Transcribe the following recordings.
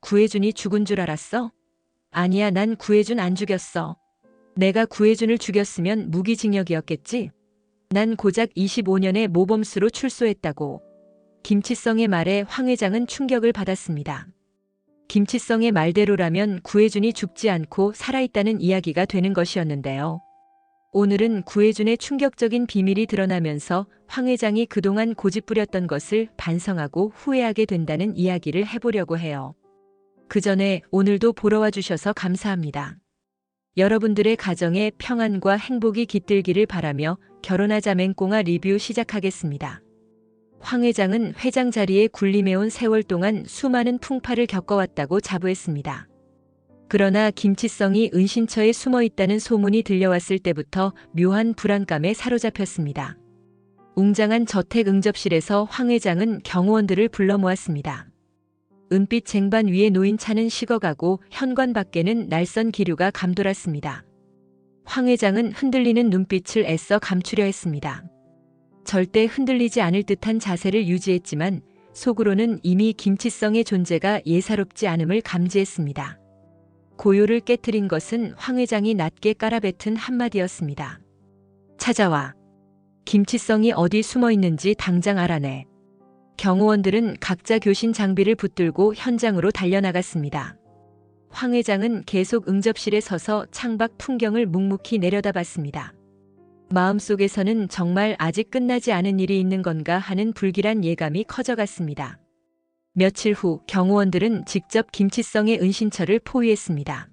구혜준이 죽은 줄 알았어? 아니야, 난 구혜준 안 죽였어. 내가 구혜준을 죽였으면 무기징역이었겠지? 난 고작 25년의 모범수로 출소했다고. 김치성의 말에 황 회장은 충격을 받았습니다. 김치성의 말대로라면 구혜준이 죽지 않고 살아있다는 이야기가 되는 것이었는데요. 오늘은 구혜준의 충격적인 비밀이 드러나면서 황 회장이 그동안 고집부렸던 것을 반성하고 후회하게 된다는 이야기를 해보려고 해요. 그 전에 오늘도 보러 와주셔서 감사합니다. 여러분들의 가정에 평안과 행복이 깃들기를 바라며 결혼하자 맹꽁아 리뷰 시작하겠습니다. 황 회장은 회장 자리에 군림해온 세월 동안 수많은 풍파를 겪어왔다고 자부했습니다. 그러나 김치성이 은신처에 숨어 있다는 소문이 들려왔을 때부터 묘한 불안감에 사로잡혔습니다. 웅장한 저택 응접실에서 황 회장은 경호원들을 불러 모았습니다. 은빛 쟁반 위에 놓인 차는 식어가고 현관 밖에는 날선 기류가 감돌았습니다. 황 회장은 흔들리는 눈빛을 애써 감추려 했습니다. 절대 흔들리지 않을 듯한 자세를 유지했지만 속으로는 이미 김치성의 존재가 예사롭지 않음을 감지했습니다. 고요를 깨트린 것은 황 회장이 낮게 깔아뱉은 한마디였습니다. 찾아와. 김치성이 어디 숨어 있는지 당장 알아내. 경호원들은 각자 교신 장비를 붙들고 현장으로 달려나갔습니다. 황 회장은 계속 응접실에 서서 창밖 풍경을 묵묵히 내려다봤습니다. 마음속에서는 정말 아직 끝나지 않은 일이 있는 건가 하는 불길한 예감이 커져갔습니다. 며칠 후 경호원들은 직접 김치성의 은신처를 포위했습니다.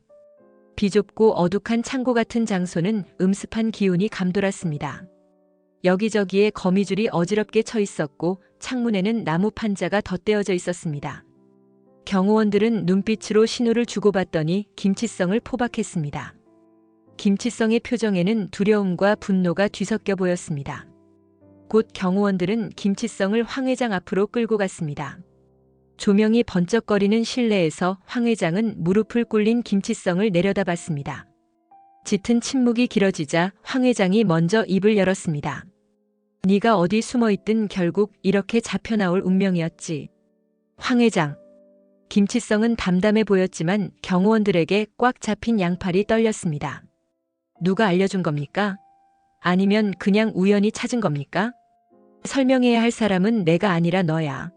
비좁고 어둑한 창고 같은 장소는 음습한 기운이 감돌았습니다. 여기저기에 거미줄이 어지럽게 쳐 있었고 창문에는 나무 판자가 덧대어져 있었습니다. 경호원들은 눈빛으로 신호를 주고받더니 김치성을 포박했습니다. 김치성의 표정에는 두려움과 분노가 뒤섞여 보였습니다. 곧 경호원들은 김치성을 황 회장 앞으로 끌고 갔습니다. 조명이 번쩍거리는 실내에서 황 회장은 무릎을 꿇린 김치성을 내려다봤습니다. 짙은 침묵이 길어지자 황 회장이 먼저 입을 열었습니다. 네가 어디 숨어있든 결국 이렇게 잡혀나올 운명이었지. 황 회장. 김치성은 담담해 보였지만 경호원들에게 꽉 잡힌 양팔이 떨렸습니다. 누가 알려준 겁니까? 아니면 그냥 우연히 찾은 겁니까? 설명해야 할 사람은 내가 아니라 너야.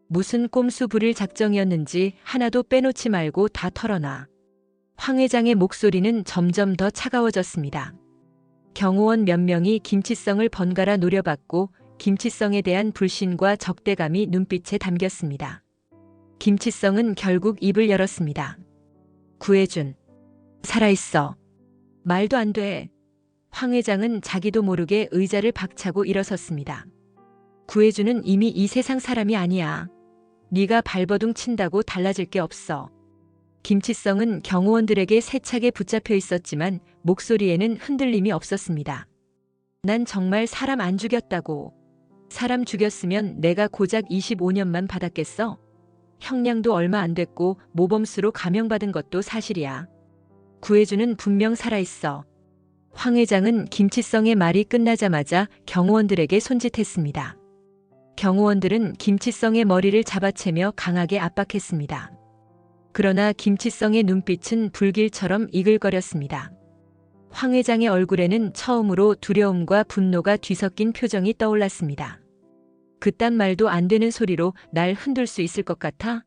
무슨 꼼수 부릴 작정이었는지 하나도 빼놓지 말고 다 털어놔. 황 회장의 목소리는 점점 더 차가워졌습니다. 경호원 몇 명이 김치성을 번갈아 노려봤고 김치성에 대한 불신과 적대감이 눈빛에 담겼습니다. 김치성은 결국 입을 열었습니다. 구혜준. 살아있어. 말도 안 돼. 황 회장은 자기도 모르게 의자를 박차고 일어섰습니다. 구혜준은 이미 이 세상 사람이 아니야. 네가 발버둥 친다고 달라질 게 없어. 김치성은 경호원들에게 세차게 붙잡혀 있었지만 목소리에는 흔들림이 없었습니다. 난 정말 사람 안 죽였다고. 사람 죽였으면 내가 고작 25년만 받았겠어? 형량도 얼마 안 됐고 모범수로 감형받은 것도 사실이야. 구혜준은 분명 살아있어. 황 회장은 김치성의 말이 끝나자마자 경호원들에게 손짓했습니다. 경호원들은 김치성의 머리를 잡아채며 강하게 압박했습니다. 그러나 김치성의 눈빛은 불길처럼 이글거렸습니다. 황 회장의 얼굴에는 처음으로 두려움과 분노가 뒤섞인 표정이 떠올랐습니다. 그딴 말도 안 되는 소리로 날 흔들 수 있을 것 같아?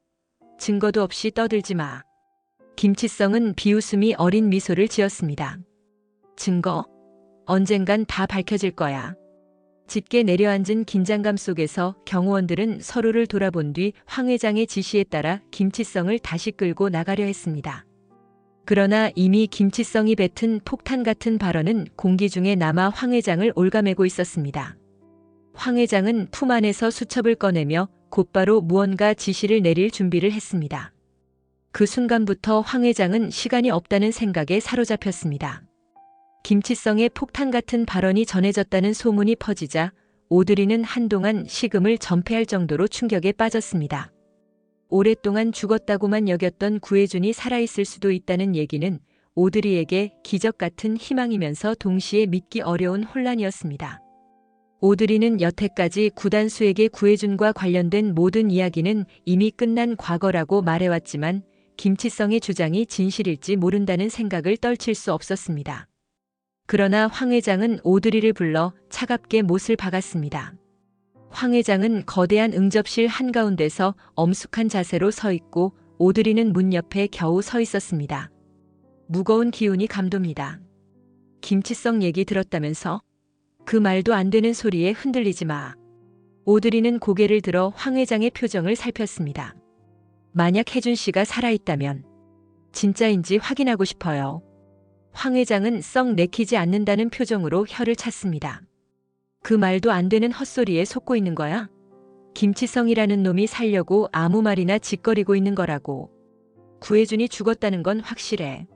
증거도 없이 떠들지 마. 김치성은 비웃음이 어린 미소를 지었습니다. 증거? 언젠간 다 밝혀질 거야. 짙게 내려앉은 긴장감 속에서 경호원들은 서로를 돌아본 뒤 황 회장의 지시에 따라 김치성을 다시 끌고 나가려 했습니다. 그러나 이미 김치성이 뱉은 폭탄 같은 발언은 공기 중에 남아 황 회장을 올가매고 있었습니다. 황 회장은 품 안에서 수첩을 꺼내며 곧바로 무언가 지시를 내릴 준비를 했습니다. 그 순간부터 황 회장은 시간이 없다는 생각에 사로잡혔습니다. 김치성의 폭탄 같은 발언이 전해졌다는 소문이 퍼지자 오드리는 한동안 식음을 전폐할 정도로 충격에 빠졌습니다. 오랫동안 죽었다고만 여겼던 구혜준이 살아있을 수도 있다는 얘기는 오드리에게 기적 같은 희망이면서 동시에 믿기 어려운 혼란이었습니다. 오드리는 여태까지 구단수에게 구혜준과 관련된 모든 이야기는 이미 끝난 과거라고 말해왔지만 김치성의 주장이 진실일지 모른다는 생각을 떨칠 수 없었습니다. 그러나 황 회장은 오드리를 불러 차갑게 못을 박았습니다. 황 회장은 거대한 응접실 한가운데서 엄숙한 자세로 서 있고 오드리는 문 옆에 겨우 서 있었습니다. 무거운 기운이 감돕니다. 김치성 얘기 들었다면서? 그 말도 안 되는 소리에 흔들리지 마. 오드리는 고개를 들어 황 회장의 표정을 살폈습니다. 만약 혜준 씨가 살아있다면 진짜인지 확인하고 싶어요. 황 회장은 썩 내키지 않는다는 표정으로 혀를 찼습니다. 그 말도 안 되는 헛소리에 속고 있는 거야? 김치성이라는 놈이 살려고 아무 말이나 짓거리고 있는 거라고. 구혜준이 죽었다는 건 확실해.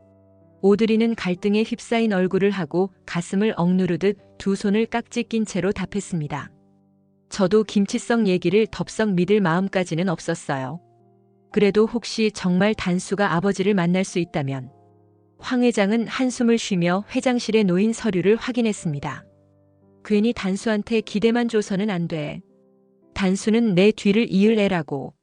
오드리는 갈등에 휩싸인 얼굴을 하고 가슴을 억누르듯 두 손을 깍지 낀 채로 답했습니다. 저도 김치성 얘기를 덥석 믿을 마음까지는 없었어요. 그래도 혹시 정말 단수가 아버지를 만날 수 있다면. 황 회장은 한숨을 쉬며 회장실에 놓인 서류를 확인했습니다. 괜히 단수한테 기대만 줘서는 안 돼. 단수는 내 뒤를 이을 애라고.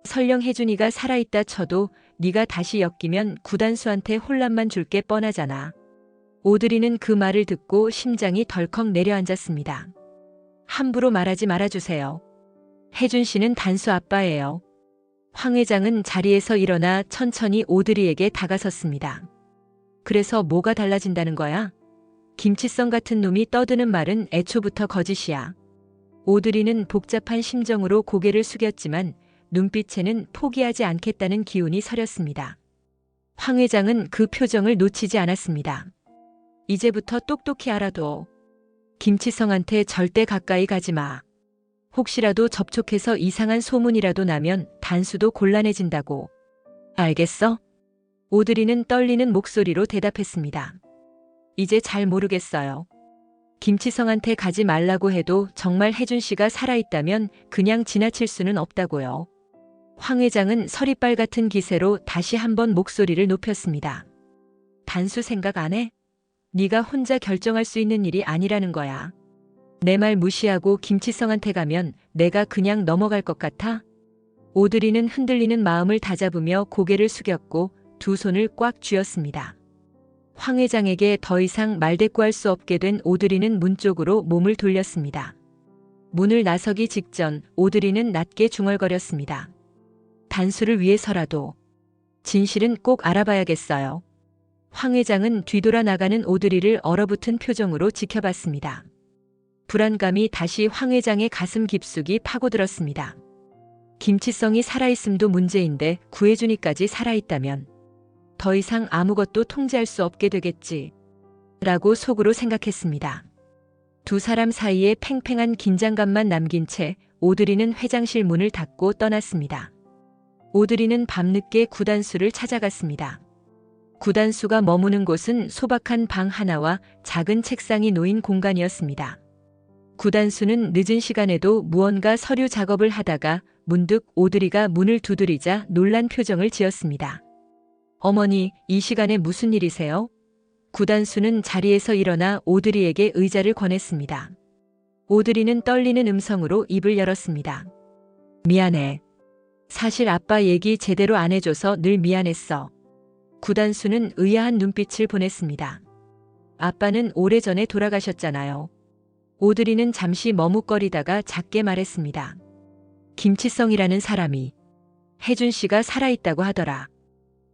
설령 혜준이가 살아있다 쳐도 네가 다시 엮이면 구단수한테 혼란만 줄 게 뻔하잖아. 오드리는 그 말을 듣고 심장이 덜컥 내려앉았습니다. 함부로 말하지 말아주세요. 혜준 씨는 단수 아빠예요. 황 회장은 자리에서 일어나 천천히 오드리에게 다가섰습니다. 그래서 뭐가 달라진다는 거야? 김치성 같은 놈이 떠드는 말은 애초부터 거짓이야. 오드리는 복잡한 심정으로 고개를 숙였지만 눈빛에는 포기하지 않겠다는 기운이 서렸습니다. 황 회장은 그 표정을 놓치지 않았습니다. 이제부터 똑똑히 알아둬. 김치성한테 절대 가까이 가지 마. 혹시라도 접촉해서 이상한 소문이라도 나면 단수도 곤란해진다고. 알겠어? 오드리는 떨리는 목소리로 대답했습니다. 이제 잘 모르겠어요. 김치성한테 가지 말라고 해도 정말 혜준 씨가 살아있다면 그냥 지나칠 수는 없다고요. 황 회장은 서리빨 같은 기세로 다시 한번 목소리를 높였습니다. 단수 생각 안 해? 네가 혼자 결정할 수 있는 일이 아니라는 거야. 내 말 무시하고 김치성한테 가면 내가 그냥 넘어갈 것 같아? 오드리는 흔들리는 마음을 다잡으며 고개를 숙였고 두 손을 꽉 쥐었습니다. 황 회장에게 더 이상 말대꾸할 수 없게 된 오드리는 문 쪽으로 몸을 돌렸습니다. 문을 나서기 직전 오드리는 낮게 중얼거렸습니다. 단수를 위해서라도 진실은 꼭 알아봐야겠어요. 황 회장은 뒤돌아 나가는 오드리를 얼어붙은 표정으로 지켜봤습니다. 불안감이 다시 황 회장의 가슴 깊숙이 파고들었습니다. 김치성이 살아있음도 문제인데 구혜준이까지 살아있다면 더 이상 아무것도 통제할 수 없게 되겠지. 라고 속으로 생각했습니다. 두 사람 사이에 팽팽한 긴장감만 남긴 채 오드리는 회장실 문을 닫고 떠났습니다. 오드리는 밤늦게 구단수를 찾아갔습니다. 구단수가 머무는 곳은 소박한 방 하나와 작은 책상이 놓인 공간이었습니다. 구단수는 늦은 시간에도 무언가 서류 작업을 하다가 문득 오드리가 문을 두드리자 놀란 표정을 지었습니다. 어머니, 이 시간에 무슨 일이세요? 구단수는 자리에서 일어나 오드리에게 의자를 권했습니다. 오드리는 떨리는 음성으로 입을 열었습니다. 미안해. 사실 아빠 얘기 제대로 안 해줘서 늘 미안했어. 구단수는 의아한 눈빛을 보냈습니다. 아빠는 오래전에 돌아가셨잖아요. 오드리는 잠시 머뭇거리다가 작게 말했습니다. 김치성이라는 사람이 혜준 씨가 살아있다고 하더라.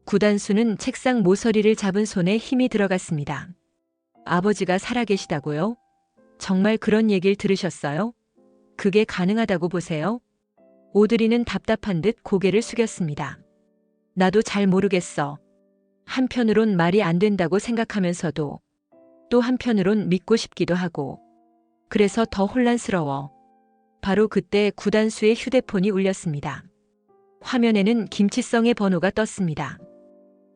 구단수는 책상 모서리를 잡은 손에 힘이 들어갔습니다. 아버지가 살아계시다고요? 정말 그런 얘기를 들으셨어요? 그게 가능하다고 보세요? 오드리는 답답한 듯 고개를 숙였습니다. 나도 잘 모르겠어. 한편으론 말이 안 된다고 생각하면서도 또 한편으론 믿고 싶기도 하고 그래서 더 혼란스러워. 바로 그때 구단수의 휴대폰이 울렸습니다. 화면에는 김치성의 번호가 떴습니다.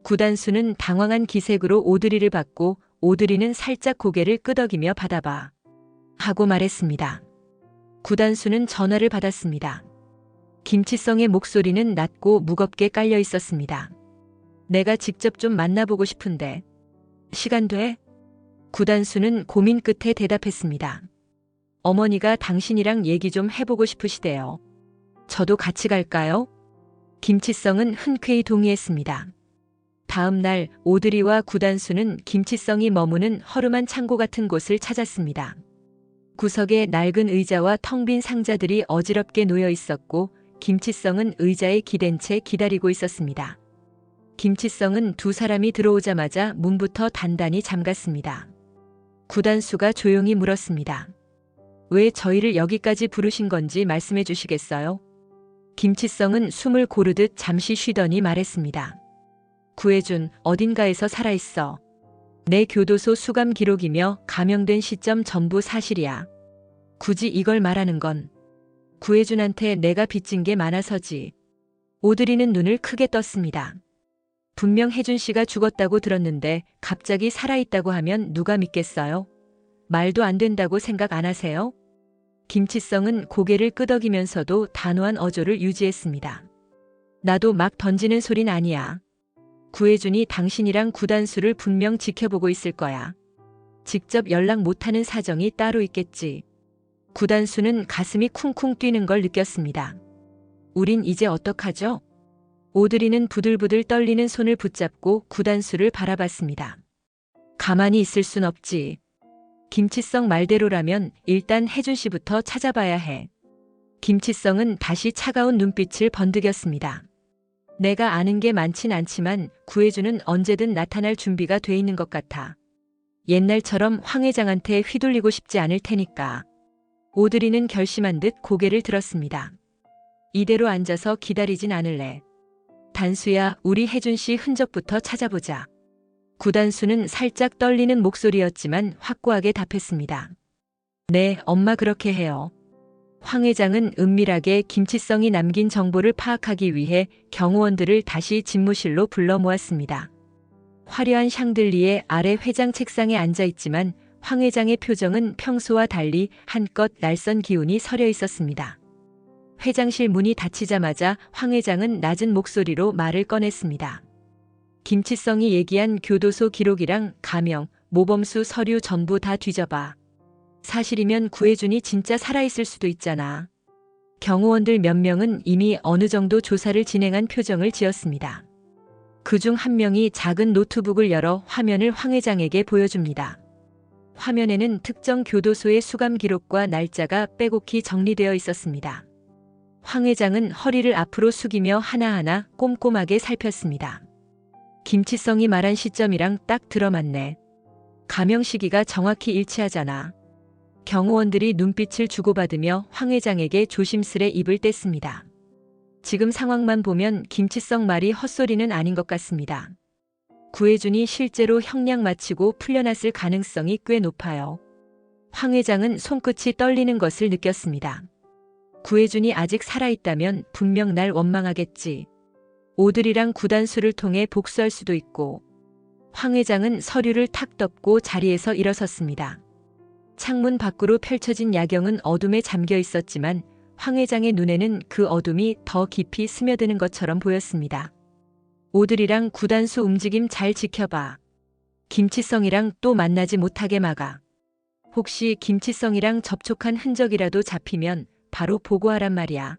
구단수는 당황한 기색으로 오드리를 받고 오드리는 살짝 고개를 끄덕이며 받아봐. 하고 말했습니다. 구단수는 전화를 받았습니다. 김치성의 목소리는 낮고 무겁게 깔려 있었습니다. 내가 직접 좀 만나보고 싶은데 시간 돼? 구단수는 고민 끝에 대답했습니다. 어머니가 당신이랑 얘기 좀 해보고 싶으시대요. 저도 같이 갈까요? 김치성은 흔쾌히 동의했습니다. 다음 날 오드리와 구단수는 김치성이 머무는 허름한 창고 같은 곳을 찾았습니다. 구석에 낡은 의자와 텅 빈 상자들이 어지럽게 놓여 있었고 김치성은 의자에 기댄 채 기다리고 있었습니다. 김치성은 두 사람이 들어오자마자 문부터 단단히 잠갔습니다. 구단수가 조용히 물었습니다. 왜 저희를 여기까지 부르신 건지 말씀해 주시겠어요? 김치성은 숨을 고르듯 잠시 쉬더니 말했습니다. 구혜준, 어딘가에서 살아있어. 내 교도소 수감 기록이며 감형된 시점 전부 사실이야. 굳이 이걸 말하는 건 구혜준한테 내가 빚진 게 많아서지. 오드리는 눈을 크게 떴습니다. 분명 혜준 씨가 죽었다고 들었는데 갑자기 살아있다고 하면 누가 믿겠어요? 말도 안 된다고 생각 안 하세요? 김치성은 고개를 끄덕이면서도 단호한 어조를 유지했습니다. 나도 막 던지는 소린 아니야. 구혜준이 당신이랑 구단수를 분명 지켜보고 있을 거야. 직접 연락 못하는 사정이 따로 있겠지. 구단수는 가슴이 쿵쿵 뛰는 걸 느꼈습니다. 우린 이제 어떡하죠? 오드리는 부들부들 떨리는 손을 붙잡고 구단수를 바라봤습니다. 가만히 있을 순 없지. 김치성 말대로라면 일단 혜준 씨부터 찾아봐야 해. 김치성은 다시 차가운 눈빛을 번득였습니다. 내가 아는 게 많진 않지만 구혜준은 언제든 나타날 준비가 돼 있는 것 같아. 옛날처럼 황 회장한테 휘둘리고 싶지 않을 테니까. 오드리는 결심한 듯 고개를 들었습니다. 이대로 앉아서 기다리진 않을래. 단수야, 우리 혜준 씨 흔적부터 찾아보자. 구단수는 살짝 떨리는 목소리였지만 확고하게 답했습니다. 네, 엄마 그렇게 해요. 황 회장은 은밀하게 김치성이 남긴 정보를 파악하기 위해 경호원들을 다시 집무실로 불러 모았습니다. 화려한 샹들리에 아래 회장 책상에 앉아 있지만 황 회장의 표정은 평소와 달리 한껏 낯선 기운이 서려 있었습니다. 회장실 문이 닫히자마자 황 회장은 낮은 목소리로 말을 꺼냈습니다. 김치성이 얘기한 교도소 기록이랑 가명, 모범수 서류 전부 다 뒤져봐. 사실이면 구혜준이 진짜 살아있을 수도 있잖아. 경호원들 몇 명은 이미 어느 정도 조사를 진행한 표정을 지었습니다. 그중 한 명이 작은 노트북을 열어 화면을 황 회장에게 보여줍니다. 화면에는 특정 교도소의 수감 기록과 날짜가 빼곡히 정리되어 있었습니다. 황 회장은 허리를 앞으로 숙이며 하나하나 꼼꼼하게 살폈습니다. 김치성이 말한 시점이랑 딱 들어맞네. 가명 시기가 정확히 일치하잖아. 경호원들이 눈빛을 주고받으며 황 회장에게 조심스레 입을 뗐습니다. 지금 상황만 보면 김치성 말이 헛소리는 아닌 것 같습니다. 구혜준이 실제로 형량 마치고 풀려났을 가능성이 꽤 높아요. 황 회장은 손끝이 떨리는 것을 느꼈습니다. 구혜준이 아직 살아있다면 분명 날 원망하겠지. 오드리랑 구단수를 통해 복수할 수도 있고. 황 회장은 서류를 탁 덮고 자리에서 일어섰습니다. 창문 밖으로 펼쳐진 야경은 어둠에 잠겨 있었지만 황 회장의 눈에는 그 어둠이 더 깊이 스며드는 것처럼 보였습니다. 오드리랑 구단수 움직임 잘 지켜봐. 김치성이랑 또 만나지 못하게 막아. 혹시 김치성이랑 접촉한 흔적이라도 잡히면 바로 보고하란 말이야.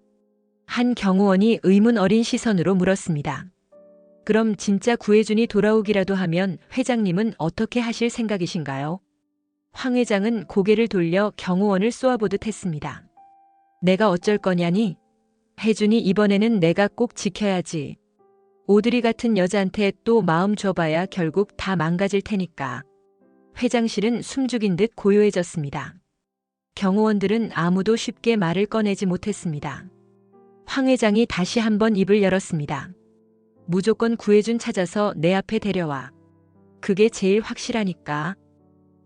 한 경호원이 의문 어린 시선으로 물었습니다. 그럼 진짜 구혜준이 돌아오기라도 하면 회장님은 어떻게 하실 생각이신가요? 황 회장은 고개를 돌려 경호원을 쏘아보듯 했습니다. 내가 어쩔 거냐니? 혜준이 이번에는 내가 꼭 지켜야지. 오드리 같은 여자한테 또 마음 줘봐야 결국 다 망가질 테니까. 회장실은 숨죽인 듯 고요해졌습니다. 경호원들은 아무도 쉽게 말을 꺼내지 못했습니다. 황 회장이 다시 한번 입을 열었습니다. 무조건 구혜준 찾아서 내 앞에 데려와. 그게 제일 확실하니까.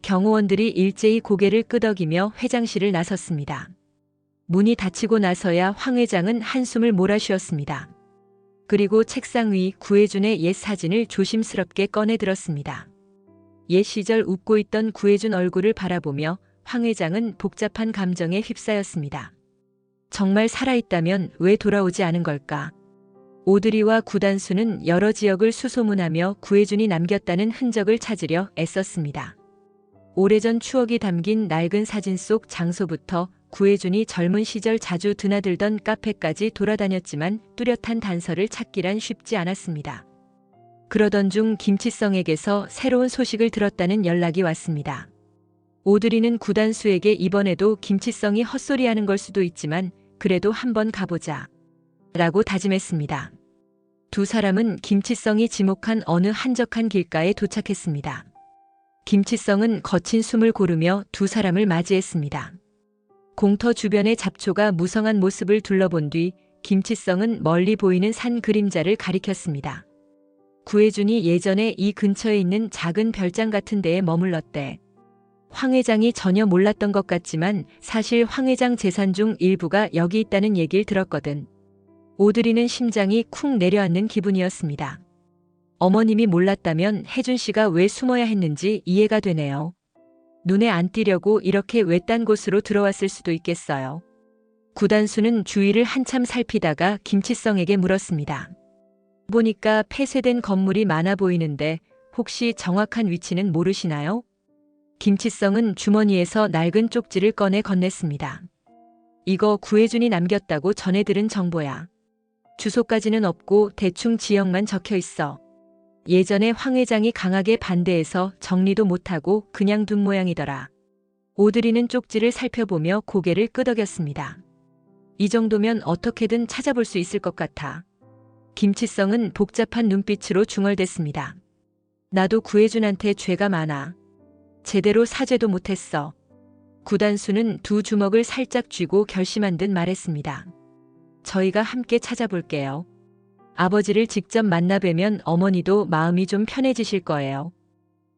경호원들이 일제히 고개를 끄덕이며 회장실을 나섰습니다. 문이 닫히고 나서야 황 회장은 한숨을 몰아쉬었습니다. 그리고 책상 위 구혜준의 옛 사진을 조심스럽게 꺼내 들었습니다. 옛 시절 웃고 있던 구혜준 얼굴을 바라보며 황 회장은 복잡한 감정에 휩싸였습니다. 정말 살아있다면 왜 돌아오지 않은 걸까? 오드리와 구단수는 여러 지역을 수소문하며 구혜준이 남겼다는 흔적을 찾으려 애썼습니다. 오래전 추억이 담긴 낡은 사진 속 장소부터 구혜준이 젊은 시절 자주 드나들던 카페까지 돌아다녔지만 뚜렷한 단서를 찾기란 쉽지 않았습니다. 그러던 중 김치성에게서 새로운 소식을 들었다는 연락이 왔습니다. 오드리는 구단수에게 이번에도 김치성이 헛소리하는 걸 수도 있지만 그래도 한번 가보자 라고 다짐했습니다. 두 사람은 김치성이 지목한 어느 한적한 길가에 도착했습니다. 김치성은 거친 숨을 고르며 두 사람을 맞이했습니다. 공터 주변의 잡초가 무성한 모습을 둘러본 뒤 김치성은 멀리 보이는 산 그림자를 가리켰습니다. 구혜준이 예전에 이 근처에 있는 작은 별장 같은 데에 머물렀대. 황 회장이 전혀 몰랐던 것 같지만 사실 황 회장 재산 중 일부가 여기 있다는 얘기를 들었거든. 오드리는 심장이 쿵 내려앉는 기분이었습니다. 어머님이 몰랐다면 혜준 씨가 왜 숨어야 했는지 이해가 되네요. 눈에 안 띄려고 이렇게 외딴 곳으로 들어왔을 수도 있겠어요. 구단수는 주위를 한참 살피다가 김치성에게 물었습니다. 보니까 폐쇄된 건물이 많아 보이는데 혹시 정확한 위치는 모르시나요? 김치성은 주머니에서 낡은 쪽지를 꺼내 건넸습니다. 이거 구혜준이 남겼다고 전해 들은 정보야. 주소까지는 없고 대충 지역만 적혀 있어. 예전에 황 회장이 강하게 반대해서 정리도 못하고 그냥 둔 모양이더라. 오드리는 쪽지를 살펴보며 고개를 끄덕였습니다. 이 정도면 어떻게든 찾아볼 수 있을 것 같아. 김치성은 복잡한 눈빛으로 중얼댔습니다. 나도 구혜준한테 죄가 많아. 제대로 사죄도 못했어. 구단수는 두 주먹을 살짝 쥐고 결심한 듯 말했습니다. 저희가 함께 찾아볼게요. 아버지를 직접 만나 뵈면 어머니도 마음이 좀 편해지실 거예요.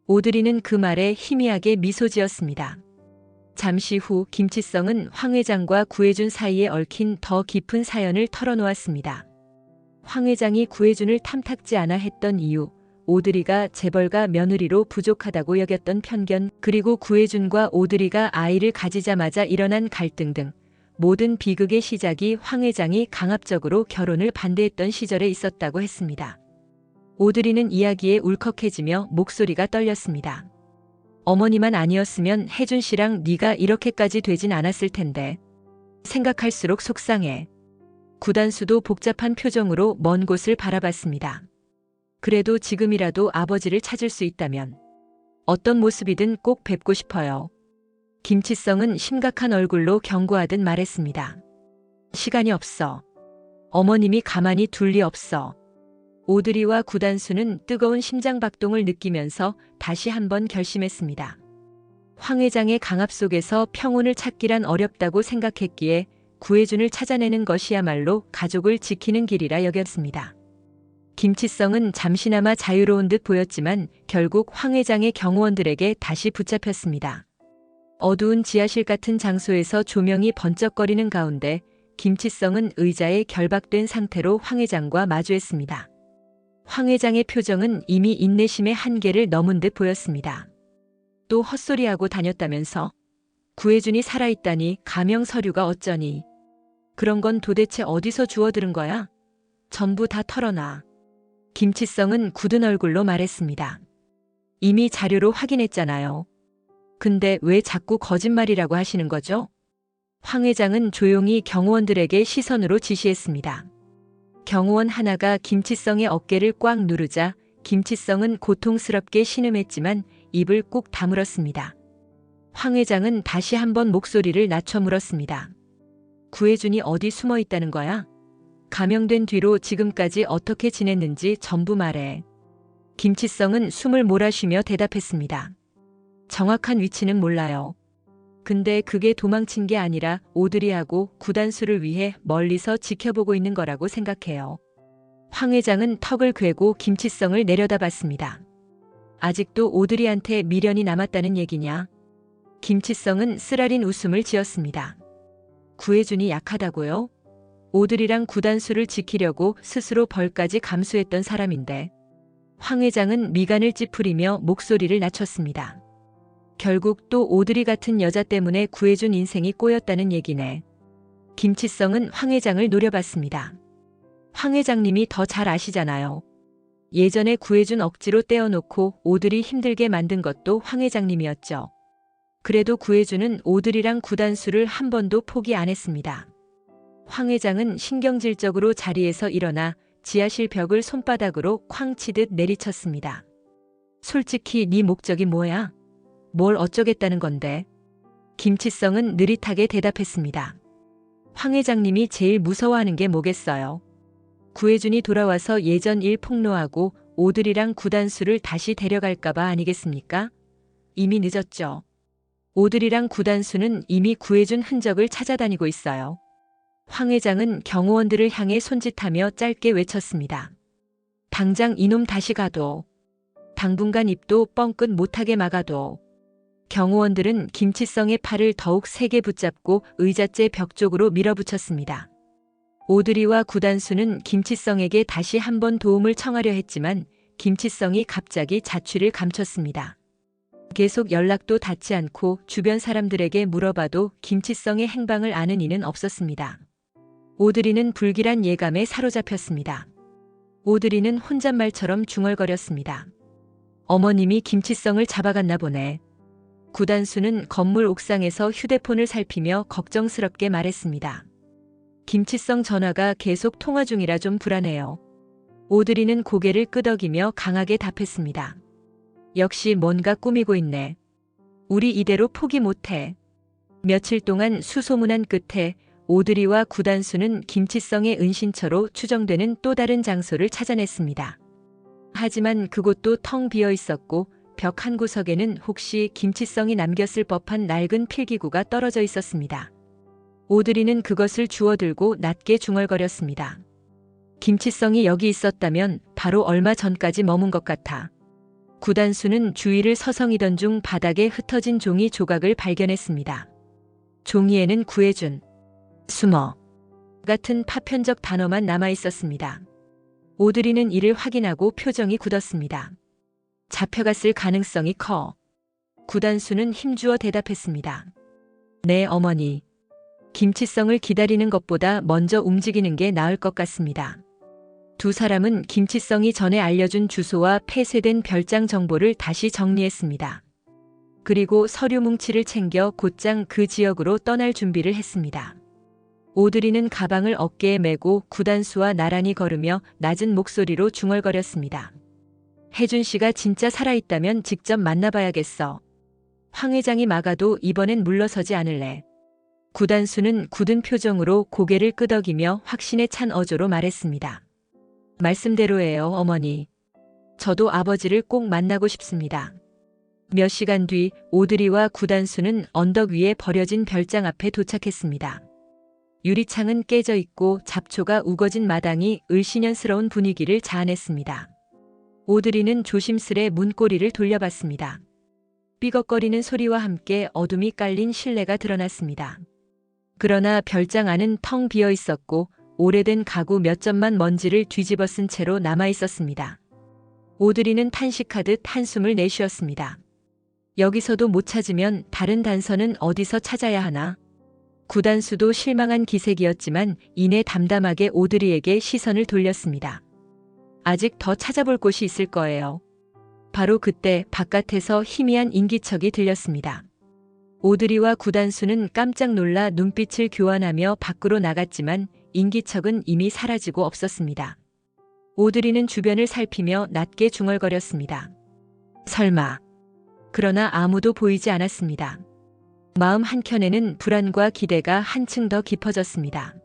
오드리는 그 말에 희미하게 미소 지었습니다. 잠시 후 김치성은 황 회장과 구혜준 사이에 얽힌 더 깊은 사연을 털어놓았습니다. 황 회장이 구혜준을 탐탁지 않아 했던 이유, 오드리가 재벌가 며느리로 부족하다고 여겼던 편견, 그리고 구혜준과 오드리가 아이를 가지자마자 일어난 갈등 등 모든 비극의 시작이 황 회장이 강압적으로 결혼을 반대했던 시절에 있었다고 했습니다. 오드리는 이야기에 울컥해지며 목소리가 떨렸습니다. 어머니만 아니었으면 혜준 씨랑 네가 이렇게까지 되진 않았을 텐데. 생각할수록 속상해. 구단수도 복잡한 표정으로 먼 곳을 바라봤습니다. 그래도 지금이라도 아버지를 찾을 수 있다면 어떤 모습이든 꼭 뵙고 싶어요. 김치성은 심각한 얼굴로 경고하듯 말했습니다. 시간이 없어. 어머님이 가만히 둘 리 없어. 오드리와 구단수는 뜨거운 심장박동을 느끼면서 다시 한번 결심했습니다. 황 회장의 강압 속에서 평온을 찾기란 어렵다고 생각했기에 구혜준을 찾아내는 것이야말로 가족을 지키는 길이라 여겼습니다. 김치성은 잠시나마 자유로운 듯 보였지만 결국 황 회장의 경호원들에게 다시 붙잡혔습니다. 어두운 지하실 같은 장소에서 조명이 번쩍거리는 가운데 김치성은 의자에 결박된 상태로 황 회장과 마주했습니다. 황 회장의 표정은 이미 인내심의 한계를 넘은 듯 보였습니다. 또 헛소리하고 다녔다면서? 구혜준이 살아있다니 가명 서류가 어쩌니? 그런 건 도대체 어디서 주워들은 거야? 전부 다 털어놔. 김치성은 굳은 얼굴로 말했습니다. 이미 자료로 확인했잖아요. 근데 왜 자꾸 거짓말이라고 하시는 거죠? 황 회장은 조용히 경호원들에게 시선으로 지시했습니다. 경호원 하나가 김치성의 어깨를 꽉 누르자 김치성은 고통스럽게 신음했지만 입을 꾹 다물었습니다. 황 회장은 다시 한번 목소리를 낮춰 물었습니다. 구혜준이 어디 숨어 있다는 거야? 감형된 뒤로 지금까지 어떻게 지냈는지 전부 말해. 김치성은 숨을 몰아쉬며 대답했습니다. 정확한 위치는 몰라요. 근데 그게 도망친 게 아니라 오드리하고 구단수를 위해 멀리서 지켜보고 있는 거라고 생각해요. 황 회장은 턱을 괴고 김치성을 내려다봤습니다. 아직도 오드리한테 미련이 남았다는 얘기냐? 김치성은 쓰라린 웃음을 지었습니다. 구혜준이 약하다고요? 오드리랑 구단수를 지키려고 스스로 벌까지 감수했던 사람인데. 황 회장은 미간을 찌푸리며 목소리를 낮췄습니다. 결국 또 오드리 같은 여자 때문에 구혜준 인생이 꼬였다는 얘기네. 김치성은 황 회장을 노려봤습니다. 황 회장님이 더 잘 아시잖아요. 예전에 구혜준 억지로 떼어놓고 오드리 힘들게 만든 것도 황 회장님이었죠. 그래도 구해주는 오드리랑 구단수를 한 번도 포기 안 했습니다. 황 회장은 신경질적으로 자리에서 일어나 지하실 벽을 손바닥으로 쾅 치듯 내리쳤습니다. 솔직히 네 목적이 뭐야? 뭘 어쩌겠다는 건데? 김치성은 느릿하게 대답했습니다. 황 회장님이 제일 무서워하는 게 뭐겠어요? 구해준이 돌아와서 예전 일 폭로하고 오드리랑 구단수를 다시 데려갈까봐 아니겠습니까? 이미 늦었죠. 오드리랑 구단수는 이미 구해준 흔적을 찾아다니고 있어요. 황 회장은 경호원들을 향해 손짓하며 짧게 외쳤습니다. 당장 이놈 다시 가도. 당분간 입도 뻥끗 못하게 막아도. 경호원들은 김치성의 팔을 더욱 세게 붙잡고 의자째 벽 쪽으로 밀어붙였습니다. 오드리와 구단수는 김치성에게 다시 한번 도움을 청하려 했지만 김치성이 갑자기 자취를 감췄습니다. 계속 연락도 닿지 않고 주변 사람들에게 물어봐도 김치성의 행방을 아는 이는 없었습니다. 오드리는 불길한 예감에 사로잡혔습니다. 오드리는 혼잣말처럼 중얼거렸습니다. 어머님이 김치성을 잡아갔나 보네. 구단수는 건물 옥상에서 휴대폰을 살피며 걱정스럽게 말했습니다. 김치성 전화가 계속 통화 중이라 좀 불안해요. 오드리는 고개를 끄덕이며 강하게 답했습니다. 역시 뭔가 꾸미고 있네. 우리 이대로 포기 못해. 며칠 동안 수소문한 끝에 오드리와 구단수는 김치성의 은신처로 추정되는 또 다른 장소를 찾아냈습니다. 하지만 그곳도 텅 비어 있었고 벽 한 구석에는 혹시 김치성이 남겼을 법한 낡은 필기구가 떨어져 있었습니다. 오드리는 그것을 주워들고 낮게 중얼거렸습니다. 김치성이 여기 있었다면 바로 얼마 전까지 머문 것 같아. 구단수는 주위를 서성이던 중 바닥에 흩어진 종이 조각을 발견했습니다. 종이에는 구해준, 숨어 같은 파편적 단어만 남아 있었습니다. 오드리는 이를 확인하고 표정이 굳었습니다. 잡혀갔을 가능성이 커. 구단수는 힘주어 대답했습니다. 네, 어머니. 김치성을 기다리는 것보다 먼저 움직이는 게 나을 것 같습니다. 두 사람은 김치성이 전에 알려준 주소와 폐쇄된 별장 정보를 다시 정리했습니다. 그리고 서류 뭉치를 챙겨 곧장 그 지역으로 떠날 준비를 했습니다. 오드리는 가방을 어깨에 메고 구단수와 나란히 걸으며 낮은 목소리로 중얼거렸습니다. 혜준 씨가 진짜 살아있다면 직접 만나봐야겠어. 황 회장이 막아도 이번엔 물러서지 않을래. 구단수는 굳은 표정으로 고개를 끄덕이며 확신에 찬 어조로 말했습니다. 말씀대로예요, 어머니. 저도 아버지를 꼭 만나고 싶습니다. 몇 시간 뒤 오드리와 구단수는 언덕 위에 버려진 별장 앞에 도착했습니다. 유리창은 깨져 있고 잡초가 우거진 마당이 을씨년스러운 분위기를 자아냈습니다. 오드리는 조심스레 문고리를 돌려봤습니다. 삐걱거리는 소리와 함께 어둠이 깔린 실내가 드러났습니다. 그러나 별장 안은 텅 비어 있었고 오래된 가구 몇 점만 먼지를 뒤집어 쓴 채로 남아 있었습니다. 오드리는 탄식하듯 한숨을 내쉬었습니다. 여기서도 못 찾으면 다른 단서는 어디서 찾아야 하나? 구단수도 실망한 기색이었지만 이내 담담하게 오드리에게 시선을 돌렸습니다. 아직 더 찾아볼 곳이 있을 거예요. 바로 그때 바깥에서 희미한 인기척이 들렸습니다. 오드리와 구단수는 깜짝 놀라 눈빛을 교환하며 밖으로 나갔지만 인기척은 이미 사라지고 없었습니다. 오드리는 주변을 살피며 낮게 중얼거렸습니다. 설마. 그러나 아무도 보이지 않았습니다. 마음 한켠에는 불안과 기대가 한층 더 깊어졌습니다.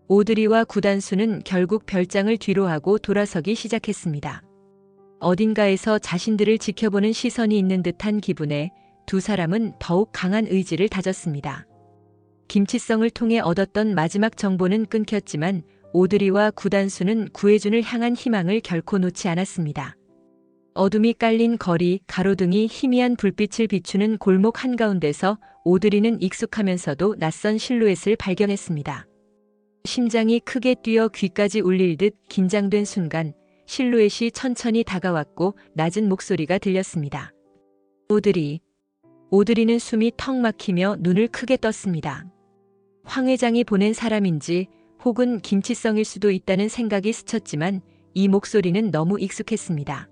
오드리와 구단수는 결국 별장을 뒤로하고 돌아서기 시작했습니다. 어딘가에서 자신들을 지켜보는 시선이 있는 듯한 기분에 두 사람은 더욱 강한 의지를 다졌습니다. 김치성을 통해 얻었던 마지막 정보는 끊겼지만 오드리와 구단수는 구해준을 향한 희망을 결코 놓지 않았습니다. 어둠이 깔린 거리, 가로등이 희미한 불빛을 비추는 골목 한가운데서 오드리는 익숙하면서도 낯선 실루엣을 발견했습니다. 심장이 크게 뛰어 귀까지 울릴 듯 긴장된 순간 실루엣이 천천히 다가왔고 낮은 목소리가 들렸습니다. 오드리. 오드리는 숨이 턱 막히며 눈을 크게 떴습니다. 황 회장이 보낸 사람인지 혹은 김치성일 수도 있다는 생각이 스쳤지만 이 목소리는 너무 익숙했습니다.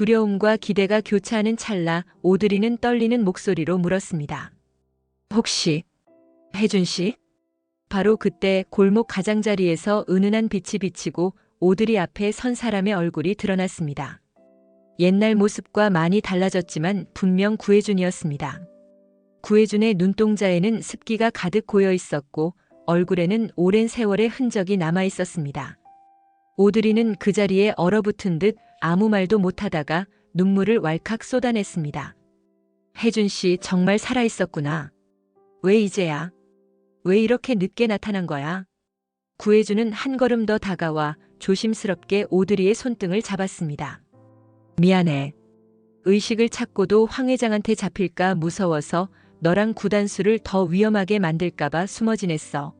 두려움과 기대가 교차하는 찰나 오드리는 떨리는 목소리로 물었습니다. 혹시 혜준 씨? 바로 그때 골목 가장자리에서 은은한 빛이 비치고 오드리 앞에 선 사람의 얼굴이 드러났습니다. 옛날 모습과 많이 달라졌지만 분명 구혜준이었습니다. 구혜준의 눈동자에는 습기가 가득 고여 있었고 얼굴에는 오랜 세월의 흔적이 남아 있었습니다. 오드리는 그 자리에 얼어붙은 듯 아무 말도 못하다가 눈물을 왈칵 쏟아냈습니다. 혜준 씨 정말 살아있었구나. 왜 이제야? 왜 이렇게 늦게 나타난 거야? 구혜준은 한 걸음 더 다가와 조심스럽게 오드리의 손등을 잡았습니다. 미안해. 의식을 찾고도 황 회장한테 잡힐까 무서워서 너랑 구단수를 더 위험하게 만들까봐 숨어 지냈어.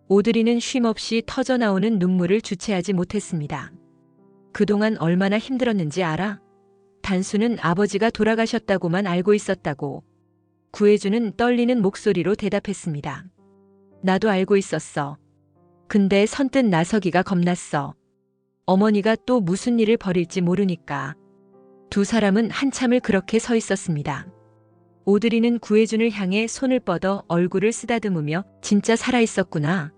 오드리는 쉼없이 터져나오는 눈물을 주체하지 못했습니다. 그동안 얼마나 힘들었는지 알아? 단수는 아버지가 돌아가셨다고만 알고 있었다고. 구혜준은 떨리는 목소리로 대답했습니다. 나도 알고 있었어. 근데 선뜻 나서기가 겁났어. 어머니가 또 무슨 일을 벌일지 모르니까. 두 사람은 한참을 그렇게 서 있었습니다. 오드리는 구혜준을 향해 손을 뻗어 얼굴을 쓰다듬으며 진짜 살아있었구나.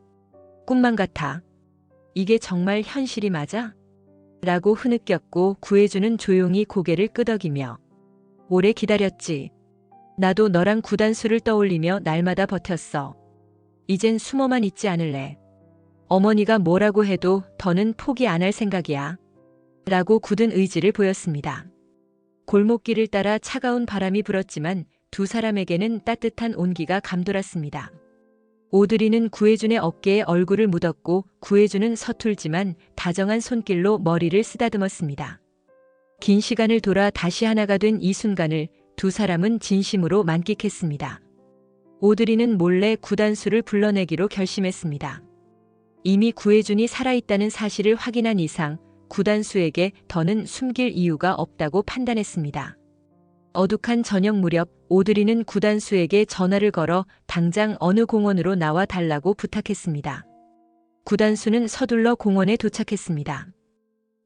꿈만 같아. 이게 정말 현실이 맞아? 라고 흐느꼈고 구혜준은 조용히 고개를 끄덕이며 오래 기다렸지. 나도 너랑 구단수를 떠올리며 날마다 버텼어. 이젠 숨어만 있지 않을래. 어머니가 뭐라고 해도 더는 포기 안 할 생각이야. 라고 굳은 의지를 보였습니다. 골목길을 따라 차가운 바람이 불었지만 두 사람에게는 따뜻한 온기가 감돌았습니다. 오드리는 구혜준의 어깨에 얼굴을 묻었고 구혜준은 서툴지만 다정한 손길로 머리를 쓰다듬었습니다. 긴 시간을 돌아 다시 하나가 된 이 순간을 두 사람은 진심으로 만끽했습니다. 오드리는 몰래 구단수를 불러내기로 결심했습니다. 이미 구혜준이 살아있다는 사실을 확인한 이상 구단수에게 더는 숨길 이유가 없다고 판단했습니다. 어둑한 저녁 무렵 오드리는 구단수에게 전화를 걸어 당장 어느 공원으로 나와 달라고 부탁했습니다. 구단수는 서둘러 공원에 도착했습니다.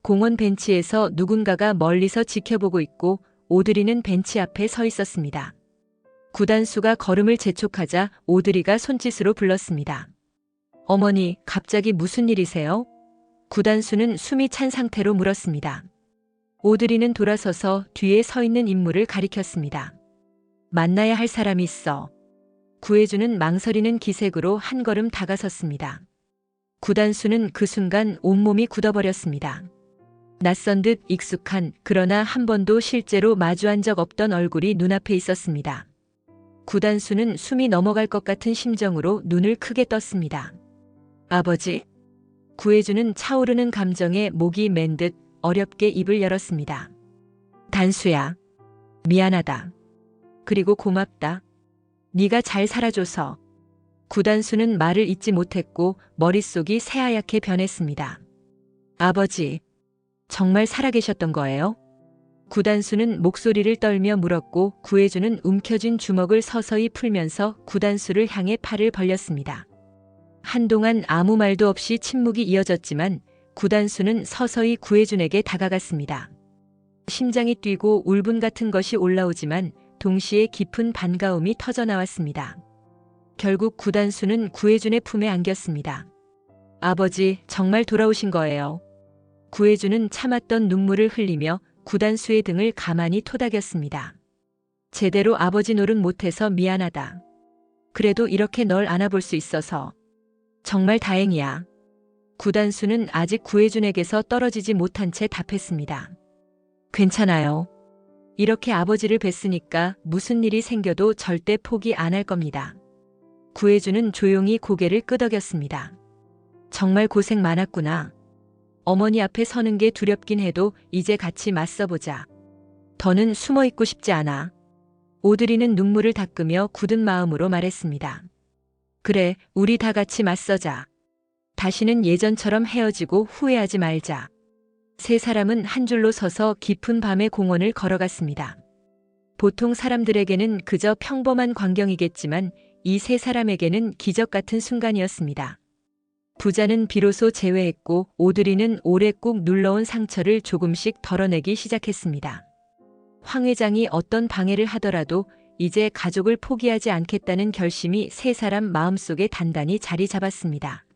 공원 벤치에서 누군가가 멀리서 지켜보고 있고 오드리는 벤치 앞에 서 있었습니다. 구단수가 걸음을 재촉하자 오드리가 손짓으로 불렀습니다. 어머니, 갑자기 무슨 일이세요? 구단수는 숨이 찬 상태로 물었습니다. 오드리는 돌아서서 뒤에 서 있는 인물을 가리켰습니다. 만나야 할 사람이 있어. 구혜준은 망설이는 기색으로 한 걸음 다가섰습니다. 구단수는 그 순간 온몸이 굳어버렸습니다. 낯선 듯 익숙한 그러나 한 번도 실제로 마주한 적 없던 얼굴이 눈앞에 있었습니다. 구단수는 숨이 넘어갈 것 같은 심정으로 눈을 크게 떴습니다. 아버지. 구혜준은 차오르는 감정에 목이 맨 듯 어렵게 입을 열었습니다. 단수야. 미안하다. 그리고 고맙다. 네가 잘 살아줘서. 구단수는 말을 잇지 못했고 머릿속이 새하얗게 변했습니다. 아버지. 정말 살아계셨던 거예요? 구단수는 목소리를 떨며 물었고 구혜준은 움켜쥔 주먹을 서서히 풀면서 구단수를 향해 팔을 벌렸습니다. 한동안 아무 말도 없이 침묵이 이어졌지만 구단수는 서서히 구혜준에게 다가갔습니다. 심장이 뛰고 울분 같은 것이 올라오지만 동시에 깊은 반가움이 터져나왔습니다. 결국 구단수는 구혜준의 품에 안겼습니다. 아버지, 정말 돌아오신 거예요. 구혜준은 참았던 눈물을 흘리며 구단수의 등을 가만히 토닥였습니다. 제대로 아버지 노릇 못해서 미안하다. 그래도 이렇게 널 안아볼 수 있어서 정말 다행이야. 구단수는 아직 구혜준에게서 떨어지지 못한 채 답했습니다. 괜찮아요. 이렇게 아버지를 뵀으니까 무슨 일이 생겨도 절대 포기 안 할 겁니다. 구혜준은 조용히 고개를 끄덕였습니다. 정말 고생 많았구나. 어머니 앞에 서는 게 두렵긴 해도 이제 같이 맞서보자. 더는 숨어 있고 싶지 않아. 오드리는 눈물을 닦으며 굳은 마음으로 말했습니다. 그래, 우리 다 같이 맞서자. 다시는 예전처럼 헤어지고 후회하지 말자. 세 사람은 한 줄로 서서 깊은 밤의 공원을 걸어갔습니다. 보통 사람들에게는 그저 평범한 광경이겠지만 이 세 사람에게는 기적 같은 순간이었습니다. 부자는 비로소 제외했고 오드리는 오래 꾹 눌러온 상처를 조금씩 덜어내기 시작했습니다. 황 회장이 어떤 방해를 하더라도 이제 가족을 포기하지 않겠다는 결심이 세 사람 마음속에 단단히 자리 잡았습니다.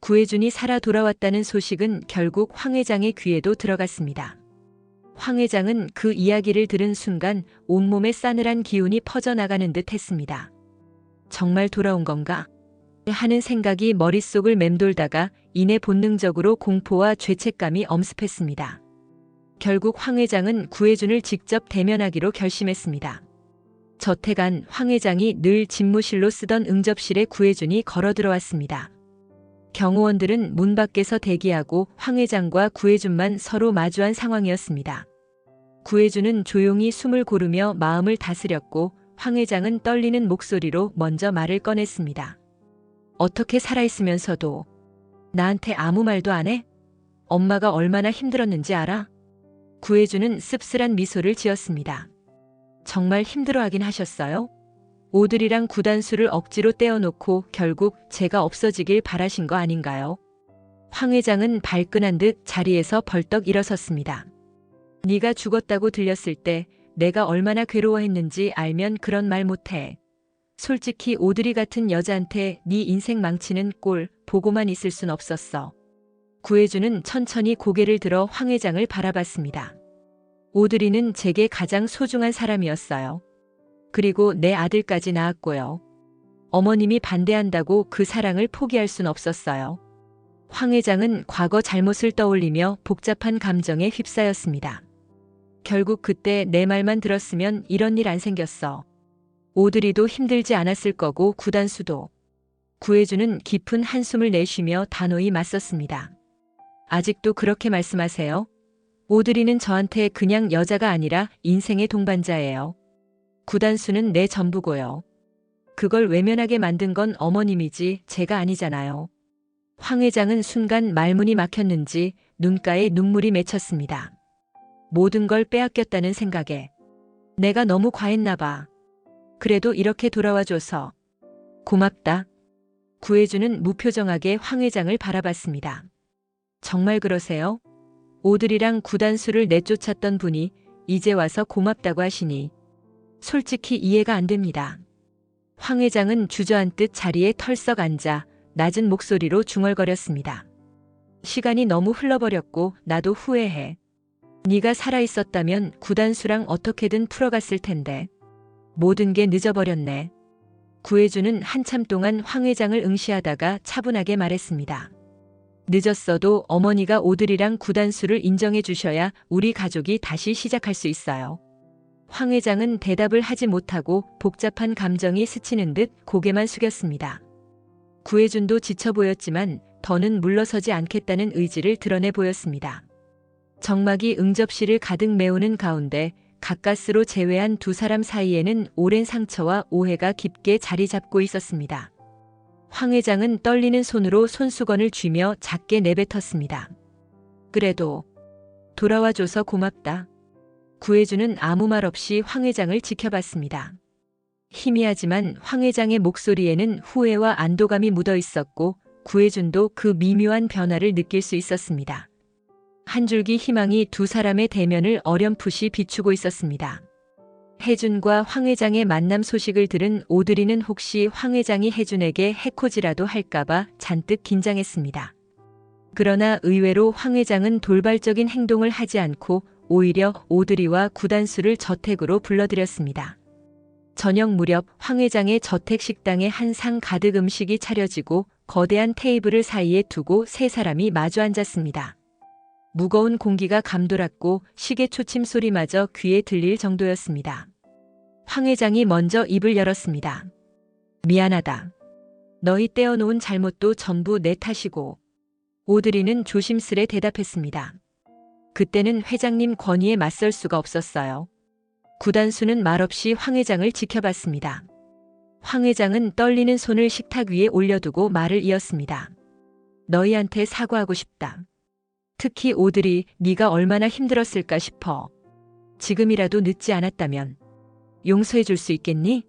구혜준이 살아 돌아왔다는 소식은 결국 황 회장의 귀에도 들어갔습니다. 황 회장은 그 이야기를 들은 순간 온몸에 싸늘한 기운이 퍼져나가는 듯 했습니다. 정말 돌아온 건가? 하는 생각이 머릿속을 맴돌다가 이내 본능적으로 공포와 죄책감이 엄습했습니다. 결국 황 회장은 구혜준을 직접 대면하기로 결심했습니다. 저택 안 황 회장이 늘 집무실로 쓰던 응접실에 구혜준이 걸어 들어왔습니다. 경호원들은 문 밖에서 대기하고 황 회장과 구혜준만 서로 마주한 상황이었습니다. 구혜준은 조용히 숨을 고르며 마음을 다스렸고 황 회장은 떨리는 목소리로 먼저 말을 꺼냈습니다. 어떻게 살아있으면서도 나한테 아무 말도 안 해? 엄마가 얼마나 힘들었는지 알아? 구혜준은 씁쓸한 미소를 지었습니다. 정말 힘들어하긴 하셨어요? 오드리랑 구단수를 억지로 떼어놓고 결국 제가 없어지길 바라신 거 아닌가요? 황 회장은 발끈한 듯 자리에서 벌떡 일어섰습니다. 네가 죽었다고 들렸을 때 내가 얼마나 괴로워했는지 알면 그런 말 못해. 솔직히 오드리 같은 여자한테 네 인생 망치는 꼴 보고만 있을 순 없었어. 구혜준은 천천히 고개를 들어 황 회장을 바라봤습니다. 오드리는 제게 가장 소중한 사람이었어요. 그리고 내 아들까지 낳았고요. 어머님이 반대한다고 그 사랑을 포기할 순 없었어요. 황 회장은 과거 잘못을 떠올리며 복잡한 감정에 휩싸였습니다. 결국 그때 내 말만 들었으면 이런 일 안 생겼어. 오드리도 힘들지 않았을 거고 구단수도. 구혜준은 깊은 한숨을 내쉬며 단호히 맞섰습니다. 아직도 그렇게 말씀하세요? 오드리는 저한테 그냥 여자가 아니라 인생의 동반자예요. 구단수는 내 전부고요. 그걸 외면하게 만든 건 어머님이지 제가 아니잖아요. 황 회장은 순간 말문이 막혔는지 눈가에 눈물이 맺혔습니다. 모든 걸 빼앗겼다는 생각에 내가 너무 과했나 봐. 그래도 이렇게 돌아와줘서 고맙다. 구혜준은 무표정하게 황 회장을 바라봤습니다. 정말 그러세요? 오드리랑 구단수를 내쫓았던 분이 이제 와서 고맙다고 하시니 솔직히 이해가 안 됩니다. 황 회장은 주저앉듯 자리에 털썩 앉아 낮은 목소리로 중얼거렸습니다. 시간이 너무 흘러버렸고 나도 후회해. 네가 살아있었다면 구단수랑 어떻게든 풀어갔을 텐데. 모든 게 늦어버렸네. 구혜준은 한참 동안 황 회장을 응시하다가 차분하게 말했습니다. 늦었어도 어머니가 오드리랑 구단수를 인정해 주셔야 우리 가족이 다시 시작할 수 있어요. 황 회장은 대답을 하지 못하고 복잡한 감정이 스치는 듯 고개만 숙였습니다. 구혜준도 지쳐 보였지만 더는 물러서지 않겠다는 의지를 드러내 보였습니다. 정막이 응접실을 가득 메우는 가운데 가까스로 제외한 두 사람 사이에는 오랜 상처와 오해가 깊게 자리 잡고 있었습니다. 황 회장은 떨리는 손으로 손수건을 쥐며 작게 내뱉었습니다. 그래도 돌아와줘서 고맙다. 구혜준은 아무 말 없이 황 회장을 지켜봤습니다. 희미하지만 황 회장의 목소리에는 후회와 안도감이 묻어 있었고 구혜준도 그 미묘한 변화를 느낄 수 있었습니다. 한 줄기 희망이 두 사람의 대면을 어렴풋이 비추고 있었습니다. 혜준과 황 회장의 만남 소식을 들은 오드리는 혹시 황 회장이 혜준에게 해코지라도 할까봐 잔뜩 긴장했습니다. 그러나 의외로 황 회장은 돌발적인 행동을 하지 않고 오히려 오드리와 구단수를 저택으로 불러들였습니다. 저녁 무렵 황 회장의 저택 식당에 한 상 가득 음식이 차려지고 거대한 테이블을 사이에 두고 세 사람이 마주 앉았습니다. 무거운 공기가 감돌았고 시계 초침 소리마저 귀에 들릴 정도였습니다. 황 회장이 먼저 입을 열었습니다. 미안하다. 너희 떼어놓은 잘못도 전부 내 탓이고. 오드리는 조심스레 대답했습니다. 그때는 회장님 권위에 맞설 수가 없었어요. 구단수는 말없이 황 회장을 지켜봤습니다. 황 회장은 떨리는 손을 식탁 위에 올려두고 말을 이었습니다. 너희한테 사과하고 싶다. 특히 오드리, 네가 얼마나 힘들었을까 싶어. 지금이라도 늦지 않았다면 용서해 줄 수 있겠니?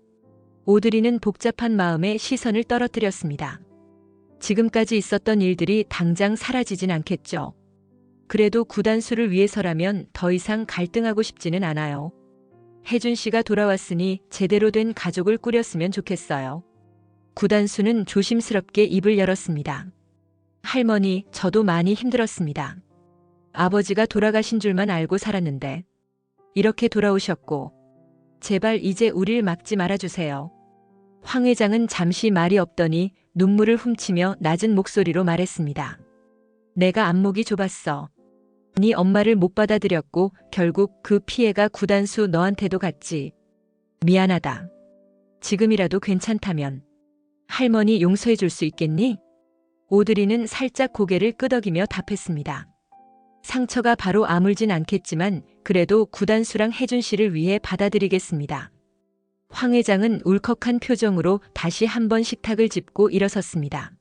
오드리는 복잡한 마음에 시선을 떨어뜨렸습니다. 지금까지 있었던 일들이 당장 사라지진 않겠죠. 그래도 구단수를 위해서라면 더 이상 갈등하고 싶지는 않아요. 혜준 씨가 돌아왔으니 제대로 된 가족을 꾸렸으면 좋겠어요. 구단수는 조심스럽게 입을 열었습니다. 할머니, 저도 많이 힘들었습니다. 아버지가 돌아가신 줄만 알고 살았는데 이렇게 돌아오셨고, 제발 이제 우릴 막지 말아주세요. 황 회장은 잠시 말이 없더니 눈물을 훔치며 낮은 목소리로 말했습니다. 내가 안목이 좁았어. 네 엄마를 못 받아들였고 결국 그 피해가 구단수 너한테도 갔지. 미안하다. 지금이라도 괜찮다면 할머니 용서해 줄 수 있겠니? 오드리는 살짝 고개를 끄덕이며 답했습니다. 상처가 바로 아물진 않겠지만 그래도 구단수랑 혜준 씨를 위해 받아들이겠습니다. 황 회장은 울컥한 표정으로 다시 한번 식탁을 짚고 일어섰습니다.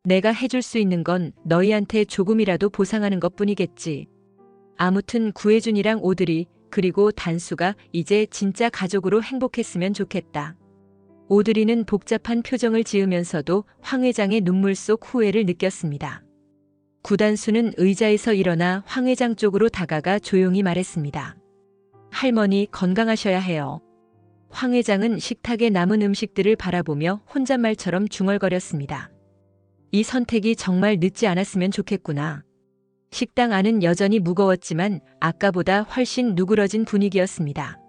내가 해줄 수 있는 건 너희한테 조금이라도 보상하는 것뿐이겠지. 아무튼 구혜준이랑 오드리 그리고 단수가 이제 진짜 가족으로 행복했으면 좋겠다. 오드리는 복잡한 표정을 지으면서도 황 회장의 눈물 속 후회를 느꼈습니다. 구단수는 의자에서 일어나 황 회장 쪽으로 다가가 조용히 말했습니다. 할머니 건강하셔야 해요. 황 회장은 식탁에 남은 음식들을 바라보며 혼잣말처럼 중얼거렸습니다. 이 선택이 정말 늦지 않았으면 좋겠구나. 식당 안은 여전히 무거웠지만 아까보다 훨씬 누그러진 분위기였습니다.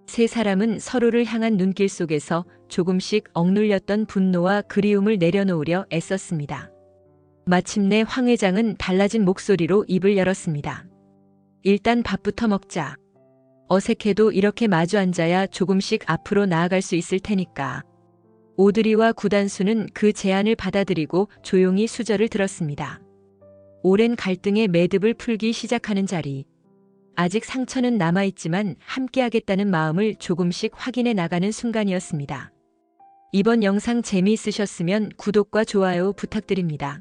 세 사람은 서로를 향한 눈길 속에서 조금씩 억눌렸던 분노와 그리움을 내려놓으려 애썼습니다. 마침내 황 회장은 달라진 목소리로 입을 열었습니다. 일단 밥부터 먹자. 어색해도 이렇게 마주 앉아야 조금씩 앞으로 나아갈 수 있을 테니까. 오드리와 구단수는 그 제안을 받아들이고 조용히 수저를 들었습니다. 오랜 갈등의 매듭을 풀기 시작하는 자리. 아직 상처는 남아있지만 함께하겠다는 마음을 조금씩 확인해 나가는 순간이었습니다. 이번 영상 재미있으셨으면 구독과 좋아요 부탁드립니다.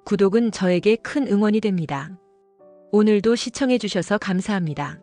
구독은 저에게 큰 응원이 됩니다. 오늘도 시청해주셔서 감사합니다.